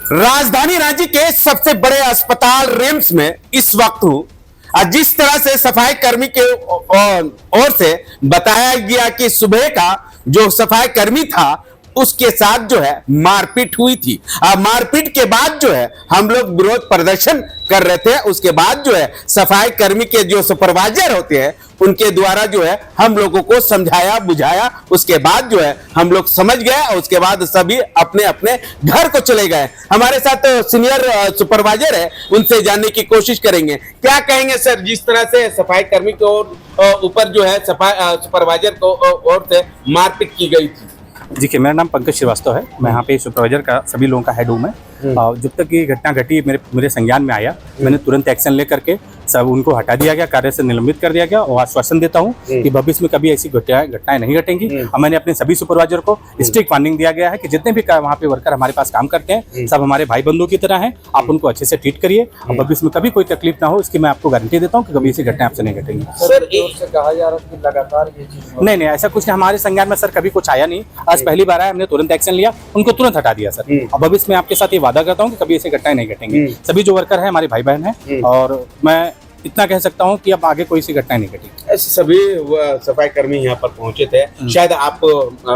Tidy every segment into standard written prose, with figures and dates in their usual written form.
राजधानी रांची के सबसे बड़े अस्पताल रिम्स में इस वक्त हूं। जिस तरह से सफाई कर्मी के ओर से बताया गया कि सुबह का जो सफाई कर्मी था उसके साथ जो है मारपीट हुई थी। मारपीट के बाद जो है हम लोग विरोध प्रदर्शन कर रहे थे। उसके बाद जो है सफाई कर्मी के जो सुपरवाइजर होते हैं उनके द्वारा जो है हम लोगों को समझाया बुझाया। उसके बाद जो है हम लोग समझ गए और उसके बाद सभी अपने अपने घर को चले गए। हमारे साथ सीनियर सुपरवाइजर है, उनसे जानने की कोशिश करेंगे। क्या कहेंगे सर, जिस तरह से सफाई कर्मी के ऊपर जो है सफाई सुपरवाइजर को ओर से मारपीट की गई थी? देखिए, मेरा नाम पंकज श्रीवास्तव है। मैं यहाँ पे सुपरवाइजर का सभी लोगों का हेड हूँ मैं। जब तक ये घटना घटी मेरे संज्ञान में आया, मैंने तुरंत एक्शन लेकर के सब उनको हटा दिया गया, कार्य से निलंबित कर दिया गया और आश्वासन देता हूँ कि भविष्य में कभी ऐसी घटनाएं नहीं घटेंगी। और मैंने अपने सभी सुपरवाइजर को स्ट्रिक्ट वार्निंग दिया गया है कि जितने भी वहाँ पे वर्कर हमारे पास काम करते हैं सब हमारे भाई बंधुओं की तरह हैं। आप उनको अच्छे से ट्रीट करिए और भविष्य में कभी कोई तकलीफ ना हो, इसकी मैं आपको गारंटी देता हूँ कि कभी ऐसी घटनाएं आपसे नहीं घटेंगी। सर, से कहा जा रहा है कि लगातार ये चीज नहीं, ऐसा कुछ नहीं। हमारे संज्ञान में सर कभी कुछ आया नहीं। आज पहली बार आया, हमने तुरंत एक्शन लिया, उनको तुरंत हटा दिया सर। और भविष्य में आपके साथ ये वादा करता हूँ कि कभी ऐसी घटनाएं नहीं घटेंगी। सभी जो वर्कर हैं हमारे भाई बहन हैं और मैं इतना कह सकता हूं कि अब आगे कोई सी घटना नहीं घटेगी। ऐसे सभी सफाई कर्मी यहाँ पर पहुंचे थे, शायद आप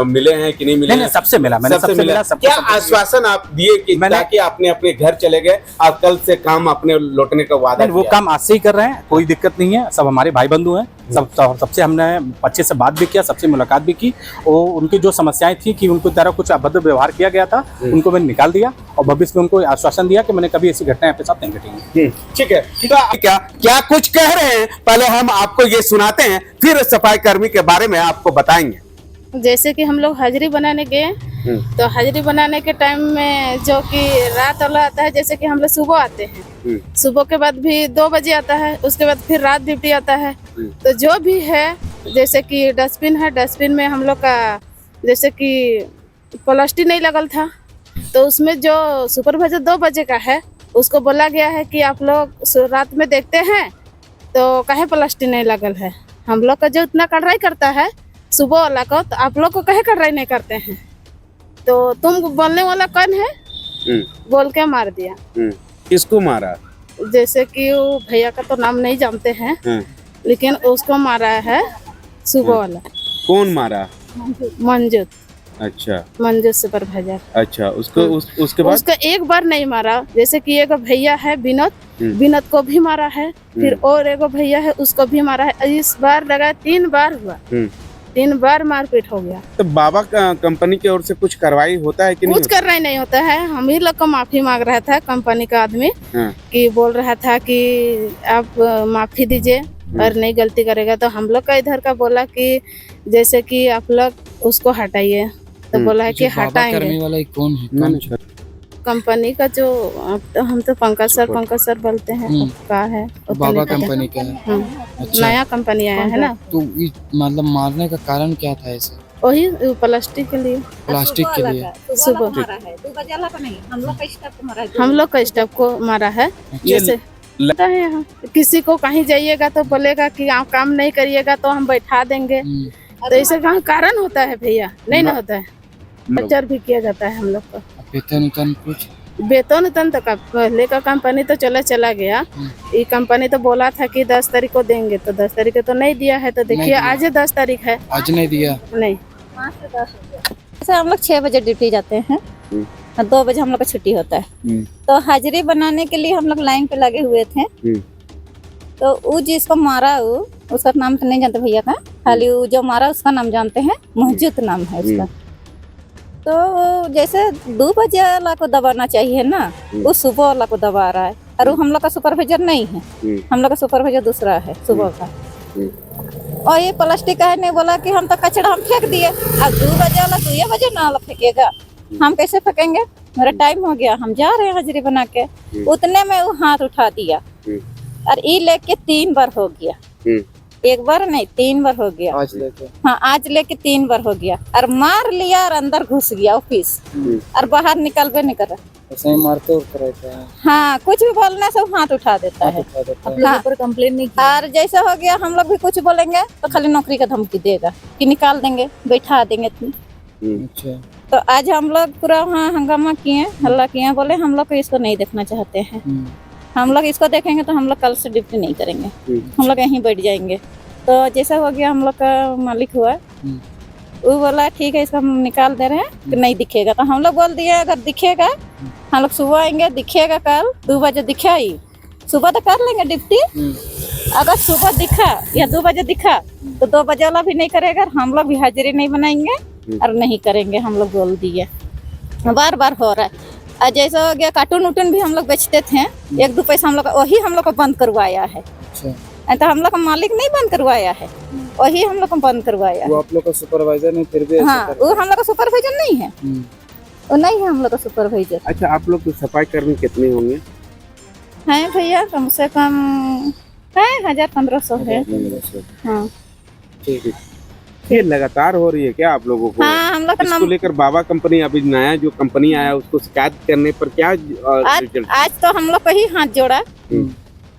मिले हैं कि नहीं मिले? नहीं, सबसे मिला, मैंने सबसे मिला। क्या आश्वासन आप दिए कि ताकि आपने अपने घर चले गए और कल से काम अपने लौटने का वादा किया? वो काम आज से ही कर रहे हैं, कोई दिक्कत नहीं है। सब हमारे भाई बंधु हैं, सबसे हमने अच्छे से बात भी किया, सबसे मुलाकात भी की। और उनकी जो समस्याएं थी कि उनको द्वारा कुछ अभद्र व्यवहार किया गया था, उनको मैंने निकाल दिया और भविष्य में उनको आश्वासन दिया कि मैंने कभी ऐसी घटनाएं आपके साथ नहीं घटेंगी। ठीक है, तो क्या कुछ कह रहे हैं, पहले हम आपको ये सुनाते हैं, फिर सफाई कर्मी के बारे में आपको बताएंगे। जैसे कि हम लोग हाजिरी बनाने गए तो हाजिरी बनाने के टाइम में जो कि रात वाला आता है, जैसे कि हम लोग सुबह आते हैं, सुबह के बाद भी 2 बजे आता है, उसके बाद फिर रात ड्यूटी आता है। तो जो भी है, जैसे कि डस्टबिन है, डस्टबिन में हम लोग का जैसे कि प्लास्टिक नहीं लगल था, तो उसमें जो सुपरवाइजर 2 बजे का है उसको बोला गया है कि आप लोग रात में देखते हैं तो काहे प्लास्टिक नहीं लगल है। हम लोग का जो इतना कार्रवाई करता है सुबह वाला को, तो आप लोग को कहे कार्रवाई नहीं करते हैं? तो तुम बोलने वाला कौन है? बोल के मार दिया। किसको मारा? जैसे कि वो भैया का तो नाम नहीं जानते हैं, लेकिन उसको मारा है सुबह वाला। कौन मारा? मंजूत। अच्छा, मंजूत सुपरवाइजर। अच्छा, उसको उसके बाद उसको एक बार नहीं मारा। जैसे कि एक भैया है विनोद को भी मारा है, फिर और एक भैया है उसको भी मारा है। इस बार लगा 3 बार हुआ, 3 बार मारपीट हो गया। तो बाबा कंपनी की ओर से कुछ कार्रवाई होता है कि नहीं? कुछ कार्रवाई नहीं होता है। हम ही लोग को माफी मांग रहा था कंपनी का आदमी, कि बोल रहा था कि आप माफी दीजिए और नहीं गलती करेगा। तो हम लोग का इधर का बोला कि जैसे कि आप लोग उसको हटाइए, तो बोला है कि हटाएंगे। वाला कौन है? कंपनी का जो हम तो पंकज सर बोलते हैं, का है बाबा कंपनी का है। अच्छा। नया कंपनी आया है ना। तो मतलब मारने का कारण क्या था ऐसे? वही प्लास्टिक के लिए। प्लास्टिक के लिए सुबह हम लोग का स्टाफ को मारा है। जैसे लगता है यहाँ किसी को कहीं जाइएगा तो बोलेगा कि आप काम नहीं करिएगा तो हम बैठा देंगे। तो ऐसे कहाँ कारण होता है भैया? नहीं ना होता है। प्रचार भी किया जाता है हम लोग का। वेतन कुछ वेतन तो पहले का कंपनी तो चला गया। ये कंपनी तो बोला था कि 10 तारीख को देंगे, तो 10 तारीख को तो नहीं दिया है। तो देखिए आज 10 तारीख है, आज नहीं दिया। नहीं। जैसे हम लोग 6 बजे ड्यूटी जाते हैं, 2 बजे हम लोग का छुट्टी होता है। तो हाजिरी बनाने के लिए हम लोग लाइन पे लगे हुए थे। तो वो जिसको मारा उसका नाम तो नहीं जानते भैया का, खाली वो जो मारा उसका नाम जानते हैं, मंजूत नाम है उसका। तो जैसे 2 बजे वाला को दबाना चाहिए ना, वो सुबह वाला को दबा रहा है। और वो हम लोग का सुपरवाइजर नहीं है, हम लोग का सुपरवाइजर दूसरा है सुबह का। और ये प्लास्टिक का है, नहीं बोला कि हम तो कचरा हम फेंक दिए। अब 2 बजे वाला 2 बजे ना फेंकेगा, हम कैसे फेंकेंगे? मेरा टाइम हो गया, हम जा रहे हैं हाजिरी बना के। उतने में वो हाथ उठा दिया और ये लेके 3 बार हो गया। 1 बार नहीं, 3 बार हो गया। आज लेके? हाँ, आज लेके 3 बार हो गया और मार लिया और अंदर घुस गया ऑफिस और बाहर निकलबे नहीं कर रहा। ऐसे ही मारते रहते हैं। हाँ, कुछ भी बोलने से हाथ उठा देता है। हाँ, कंप्लेन नहीं और जैसे हो गया हम लोग भी कुछ बोलेंगे तो खाली नौकरी का धमकी देगा कि निकाल देंगे, बैठा देंगे। अच्छा। तो आज हम लोग पूरा वहाँ हंगामा किए, हल्ला किए, बोले हम लोग को इसको नहीं देखना चाहते हैं, हम लोग इसको देखेंगे तो हम लोग कल से ड्यूटी नहीं करेंगे, हम लोग यहीं बैठ जाएंगे। तो जैसा हो गया, हम लोग का मालिक हुआ, वो बोला ठीक है इसको हम निकाल दे रहे हैं, कि नहीं दिखेगा। तो हम लोग बोल दिए अगर दिखेगा हम लोग सुबह आएंगे, दिखेगा कल 2 बजे दिखा ही, सुबह तो कर लेंगे ड्यूटी। अगर सुबह दिखा या 2 बजे दिखा तो 2 बजे वाला भी नहीं करेगा, हम लोग भी हाजिरी नहीं बनाएंगे और नहीं करेंगे, हम लोग बोल दिए। बार बार हो रहा है। और जैसा हो गया कार्टून उटून भी हम लोग बेचते थे, 1-2 पैसा हम लोग वही हम लोग को बंद करवाया है। तो हम लोग का मालिक नहीं बंद करवाया है, वही हम लोग को बंद करवाया। वो आप लोग का सुपरवाइजर नहीं, फिर भी हाँ, वो हम लोग का सुपरवाइजर नहीं है, वो नहीं है हम लोग का सुपरवाइजर। अच्छा, आप लोग के सफाई कर्मी कितने होंगे? हैं भैया कम से कम है 1000-1500 है। हाँ ठीक है। ये लगातार हो रही है क्या आप लोगों को? हाँ, हम लोग का इसको लेकर बाबा कंपनी, अभी नया जो कंपनी आया उसको शिकायत करने पर क्या आज तो हम लोग को ही हाथ जोड़ा,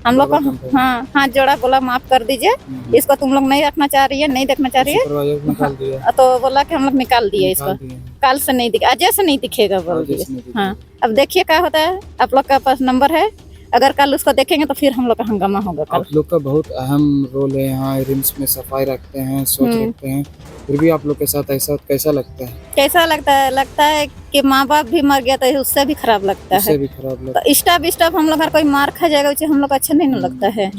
हम लोग को हाँ हाथ जोड़ा, बोला माफ कर दीजिए, इसको तुम लोग नहीं रखना चाह रही है, नहीं देखना चाह रही है, तो बोला कि हम लोग निकाल दिए इसको, कल से नहीं दिखे, आज से नहीं दिखेगा बोल दिए। हाँ, अब देखिए क्या होता है, आप लोग का पास नंबर है, अगर कल उसको देखेंगे तो फिर हम लोग का हंगामा होगा। आप लोग का बहुत अहम रोल है यहाँ रिम्स में, सफाई रखते हैं, स्वच्छ रखते हैं, फिर भी आप लोग के साथ ऐसा कैसा लगता है? कैसा लगता है? लगता है कि माँ बाप भी मर गया तो उससे भी खराब लगता उससे है। भी खराब लगता तो स्टाफ हम लोग अगर कोई मार खा जाएगा उसे हम लोग अच्छा नहीं ना लगता है।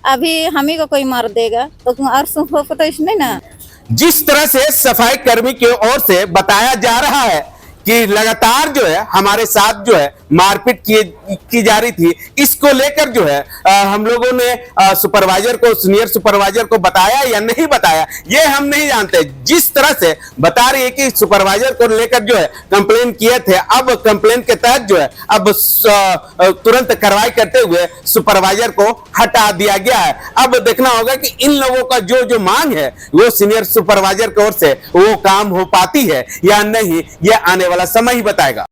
अभी हम ही को कोई मार देगा तो और सुख तो इसमें ना। जिस तरह से सफाई कर्मी की ओर से बताया जा रहा है कि लगातार जो है हमारे साथ जो है मारपीट की जा रही थी, इसको लेकर जो है हम लोगों ने सुपरवाइजर को, सीनियर सुपरवाइजर को बताया या नहीं बताया ये हम नहीं जानते। जिस तरह से बता रही है कि सुपरवाइजर को लेकर जो है कंप्लेन किए थे, अब कंप्लेन के तहत जो है अब तुरंत कार्रवाई करते हुए सुपरवाइजर को हटा दिया गया है। अब देखना होगा कि इन लोगों का जो मांग है वो सीनियर सुपरवाइजर की ओर से वो काम हो पाती है या नहीं, ये आने वाला समय ही बताएगा।